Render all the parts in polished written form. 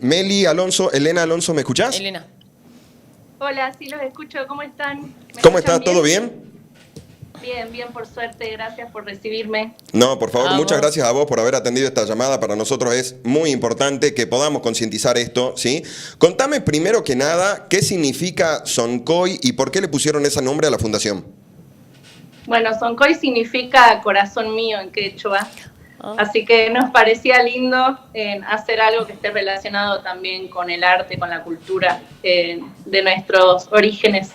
Meli, Alonso, Elena, Alonso, ¿me escuchás? Elena. Hola, sí los escucho. ¿Cómo están? ¿Cómo estás? ¿Todo bien? Bien, bien, por suerte. Gracias por recibirme. No, por favor, A muchas vos. gracias a vos por haber atendido esta llamada. Para nosotros es muy importante que podamos concientizar esto, ¿sí? Contame primero que nada qué significa Soncoy y por qué le pusieron ese nombre a la fundación. Bueno, Soncoy significa corazón mío en quechua. Así que nos parecía lindo hacer algo que esté relacionado también con el arte, con la cultura de nuestros orígenes.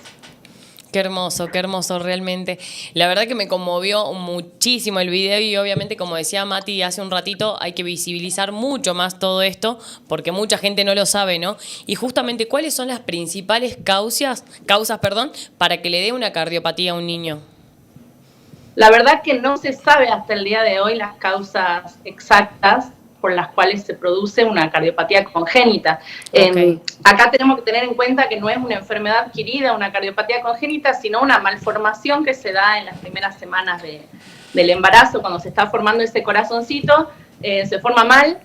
Qué hermoso realmente. La verdad que me conmovió muchísimo el video y obviamente, como decía Mati hace un ratito, hay que visibilizar mucho más todo esto porque mucha gente no lo sabe, ¿no? Y justamente, ¿cuáles son las principales causas, para que le dé una cardiopatía a un niño? La verdad que no se sabe hasta el día de hoy las causas exactas por las cuales se produce una cardiopatía congénita. Okay. Acá tenemos que tener en cuenta que no es una enfermedad adquirida, una cardiopatía congénita, sino una malformación que se da en las primeras semanas del embarazo, cuando se está formando ese corazoncito, se forma mal,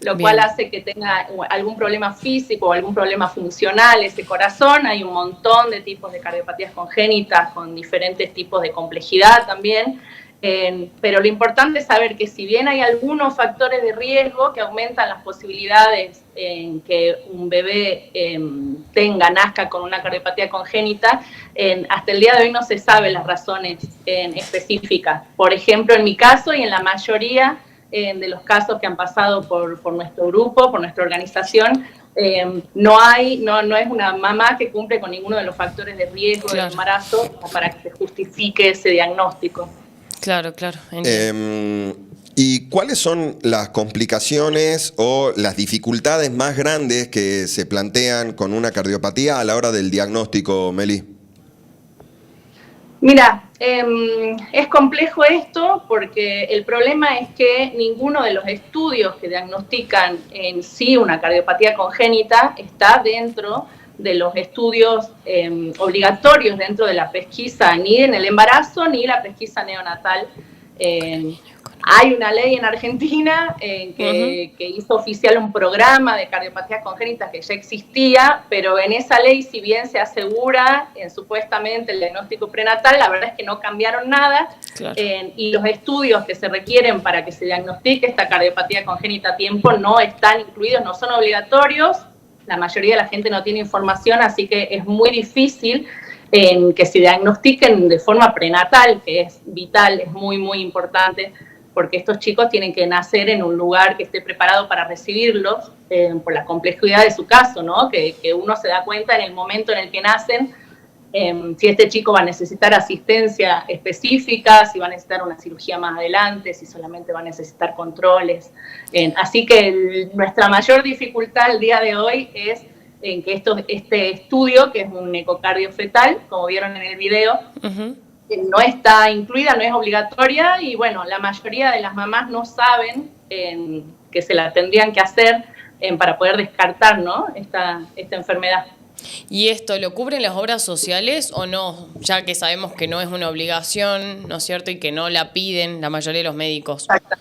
lo cual hace que tenga algún problema físico o algún problema funcional ese corazón. Hay un montón de tipos de cardiopatías congénitas con diferentes tipos de complejidad también. Pero lo importante es saber que si bien hay algunos factores de riesgo que aumentan las posibilidades en que un bebé nazca con una cardiopatía congénita, hasta el día de hoy no se saben las razones específicas. Por ejemplo, en mi caso y en la mayoría de los casos que han pasado por nuestro grupo, por nuestra organización, no es una mamá que cumple con ninguno de los factores de riesgo del embarazo para que se justifique ese diagnóstico. Claro. ¿Y cuáles son las complicaciones o las dificultades más grandes que se plantean con una cardiopatía a la hora del diagnóstico, Meli? Mira, es complejo esto porque el problema es que ninguno de los estudios que diagnostican en sí una cardiopatía congénita está dentro de los estudios obligatorios dentro de la pesquisa, ni en el embarazo ni la pesquisa neonatal. Hay una ley en Argentina que hizo oficial un programa de cardiopatías congénitas que ya existía, pero en esa ley, si bien se asegura supuestamente el diagnóstico prenatal, la verdad es que no cambiaron nada. Y los estudios que se requieren para que se diagnostique esta cardiopatía congénita a tiempo no están incluidos, no son obligatorios. La mayoría de la gente no tiene información, así que es muy difícil que se diagnostiquen de forma prenatal, que es vital, es muy, muy importante, porque estos chicos tienen que nacer en un lugar que esté preparado para recibirlos, por la complejidad de su caso, ¿no? Que uno se da cuenta en el momento en el que nacen, si este chico va a necesitar asistencia específica, si va a necesitar una cirugía más adelante, si solamente va a necesitar controles. Así que nuestra mayor dificultad el día de hoy es en que este estudio, que es un ecocardio fetal, como vieron en el video, no está incluida, no es obligatoria, y bueno, la mayoría de las mamás no saben que se la tendrían que hacer para poder descartar, ¿no? esta enfermedad. ¿Y esto lo cubren las obras sociales o no? Ya que sabemos que no es una obligación, ¿no es cierto? Y que no la piden la mayoría de los médicos. Exacto.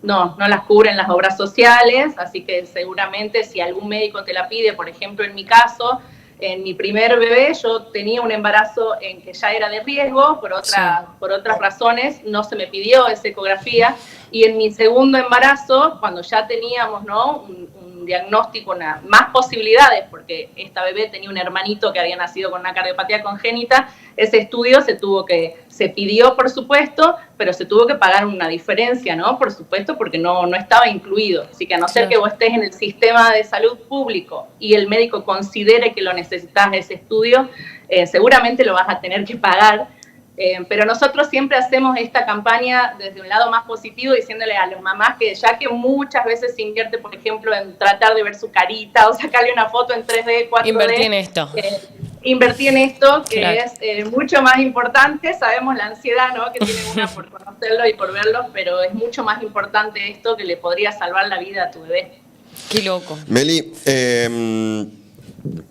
No las cubren las obras sociales, así que seguramente si algún médico te la pide, por ejemplo en mi caso, en mi primer bebé yo tenía un embarazo en que ya era de riesgo, por otras razones no se me pidió esa ecografía, y en mi segundo embarazo, cuando ya teníamos, ¿no?, un diagnóstico, más posibilidades, porque esta bebé tenía un hermanito que había nacido con una cardiopatía congénita, ese estudio se pidió, por supuesto, pero se tuvo que pagar una diferencia, ¿no? Por supuesto, porque no estaba incluido. Así que a no ser que vos estés en el sistema de salud público y el médico considere que lo necesitas ese estudio, seguramente lo vas a tener que pagar. Pero nosotros siempre hacemos esta campaña desde un lado más positivo, diciéndole a las mamás que ya que muchas veces se invierte, por ejemplo, en tratar de ver su carita o sacarle una foto en 3D, 4D. Invertí en esto. Invertí en esto, que es mucho más importante. Sabemos la ansiedad, ¿no?, que tiene una por conocerlo y por verlo, pero es mucho más importante esto, que le podría salvar la vida a tu bebé. Qué loco. Meli,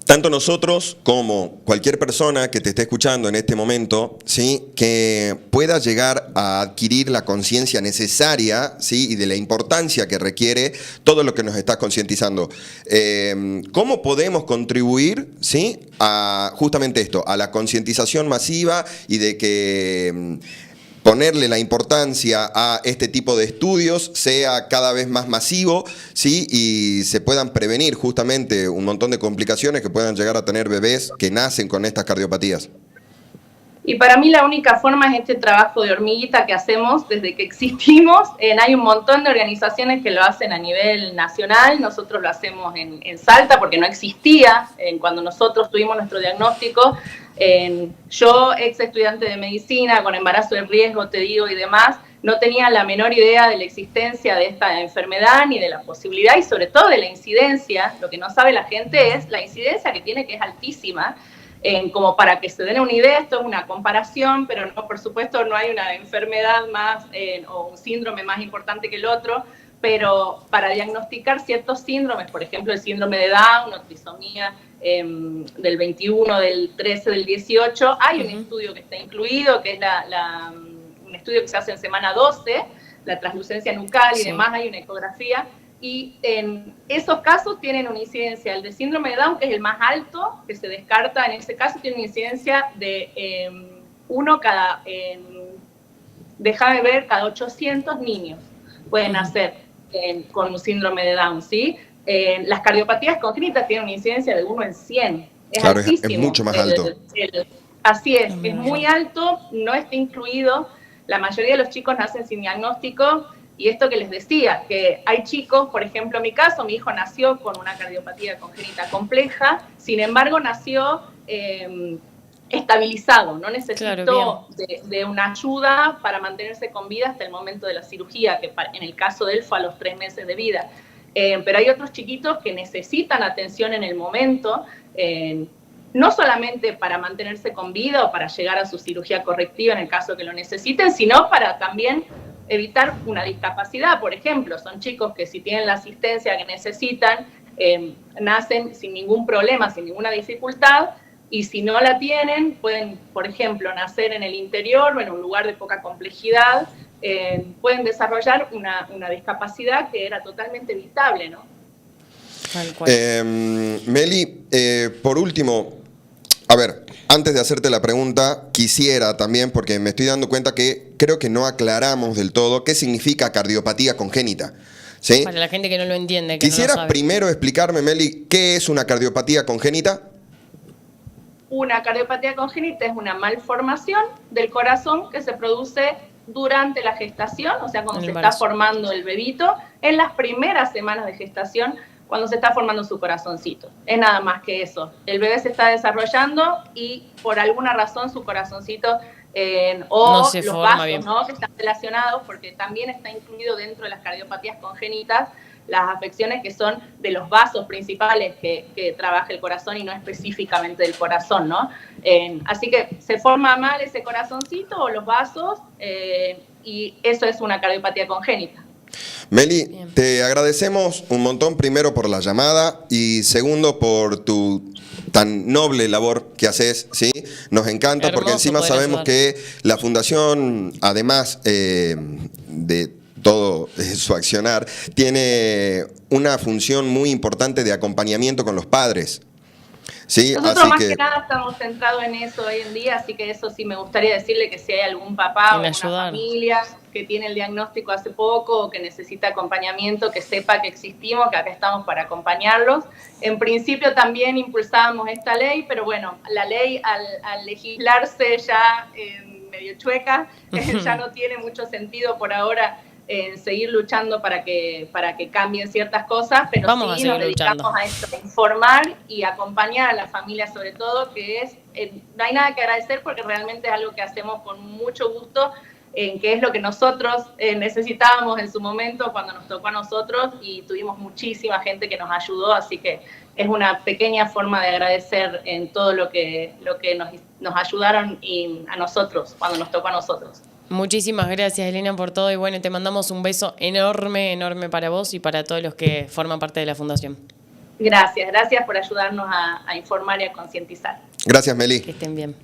tanto nosotros como cualquier persona que te esté escuchando en este momento, ¿sí?, que pueda llegar a adquirir la conciencia necesaria, ¿sí?, y de la importancia que requiere todo lo que nos estás concientizando. ¿Cómo podemos contribuir, ¿sí?, a justamente esto, a la concientización masiva y de que ponerle la importancia a este tipo de estudios sea cada vez más masivo, ¿sí?, y se puedan prevenir justamente un montón de complicaciones que puedan llegar a tener bebés que nacen con estas cardiopatías? Y para mí la única forma es este trabajo de hormiguita que hacemos desde que existimos. Hay un montón de organizaciones que lo hacen a nivel nacional, nosotros lo hacemos en Salta porque no existía cuando nosotros tuvimos nuestro diagnóstico. Yo, ex estudiante de medicina, con embarazo de riesgo, te digo, y demás, no tenía la menor idea de la existencia de esta enfermedad ni de la posibilidad y sobre todo de la incidencia. Lo que no sabe la gente es la incidencia que tiene, que es altísima. Como para que se den una idea, esto es una comparación, pero no, por supuesto no hay una enfermedad más o un síndrome más importante que el otro, pero para diagnosticar ciertos síndromes, por ejemplo el síndrome de Down o trisomía del 21, del 13, del 18, hay un estudio que está incluido, que es un estudio que se hace en semana 12, la translucencia nucal y demás, hay una ecografía. Y en esos casos tienen una incidencia, el de síndrome de Down, que es el más alto, que se descarta, en ese caso tiene una incidencia de déjame ver, cada 800 niños pueden nacer con un síndrome de Down, ¿sí? Las cardiopatías congénitas tienen una incidencia de 1 en 100. Es claro, altísimo. es mucho más alto. Así es muy alto, no está incluido. La mayoría de los chicos nacen sin diagnóstico. Y esto que les decía, que hay chicos, por ejemplo, en mi caso, mi hijo nació con una cardiopatía congénita compleja, sin embargo nació estabilizado, no necesitó de una ayuda para mantenerse con vida hasta el momento de la cirugía, que en el caso de él fue a los 3 meses de vida. Pero hay otros chiquitos que necesitan atención en el momento, no solamente para mantenerse con vida o para llegar a su cirugía correctiva en el caso que lo necesiten, sino para también evitar una discapacidad. Por ejemplo, son chicos que si tienen la asistencia que necesitan, nacen sin ningún problema, sin ninguna dificultad, y si no la tienen, pueden, por ejemplo, nacer en el interior o en un lugar de poca complejidad, pueden desarrollar una discapacidad que era totalmente evitable, ¿no? Tal cual. Meli, por último, a ver, antes de hacerte la pregunta, quisiera también, porque me estoy dando cuenta que creo que no aclaramos del todo qué significa cardiopatía congénita, ¿sí? Para la gente que no lo entiende, que ¿Quisieras no lo sabe. primero explicarme, Meli, qué es una cardiopatía congénita? Una cardiopatía congénita es una malformación del corazón que se produce durante la gestación, o sea, cuando se está formando el bebito, en las primeras semanas de gestación, cuando se está formando su corazoncito. Es nada más que eso. El bebé se está desarrollando y por alguna razón su corazoncito o no se los forma vasos, bien, ¿no?, que están relacionados, porque también está incluido dentro de las cardiopatías congénitas las afecciones que son de los vasos principales que trabaja el corazón y no específicamente del corazón, ¿no? Así que se forma mal ese corazoncito o los vasos y eso es una cardiopatía congénita. Meli, Bien. te agradecemos un montón, primero por la llamada y segundo por tu tan noble labor que haces, ¿sí? Nos encanta. Hermoso porque encima poder sabemos ayudar. que la fundación, además de todo su accionar, tiene una función muy importante de acompañamiento con los padres. Sí, Nosotros así más que nada estamos centrados en eso hoy en día, así que eso sí me gustaría decirle, que si hay algún papá o una familia que tiene el diagnóstico hace poco o que necesita acompañamiento, que sepa que existimos, que acá estamos para acompañarlos. En principio también impulsábamos esta ley, pero bueno, la ley al legislarse ya medio chueca, ya no tiene mucho sentido por ahora seguir luchando para que cambien ciertas cosas, pero vamos sí a nos dedicamos luchando a esto, a informar y acompañar a la familia sobre todo, que es, no hay nada que agradecer porque realmente es algo que hacemos con mucho gusto, que es lo que nosotros necesitábamos en su momento cuando nos tocó a nosotros y tuvimos muchísima gente que nos ayudó, así que es una pequeña forma de agradecer en todo lo que nos ayudaron y a nosotros, cuando nos tocó a nosotros. Muchísimas gracias, Elena, por todo y bueno, te mandamos un beso enorme, enorme para vos y para todos los que forman parte de la Fundación. Gracias por ayudarnos a informar y a concientizar. Gracias, Meli. Que estén bien.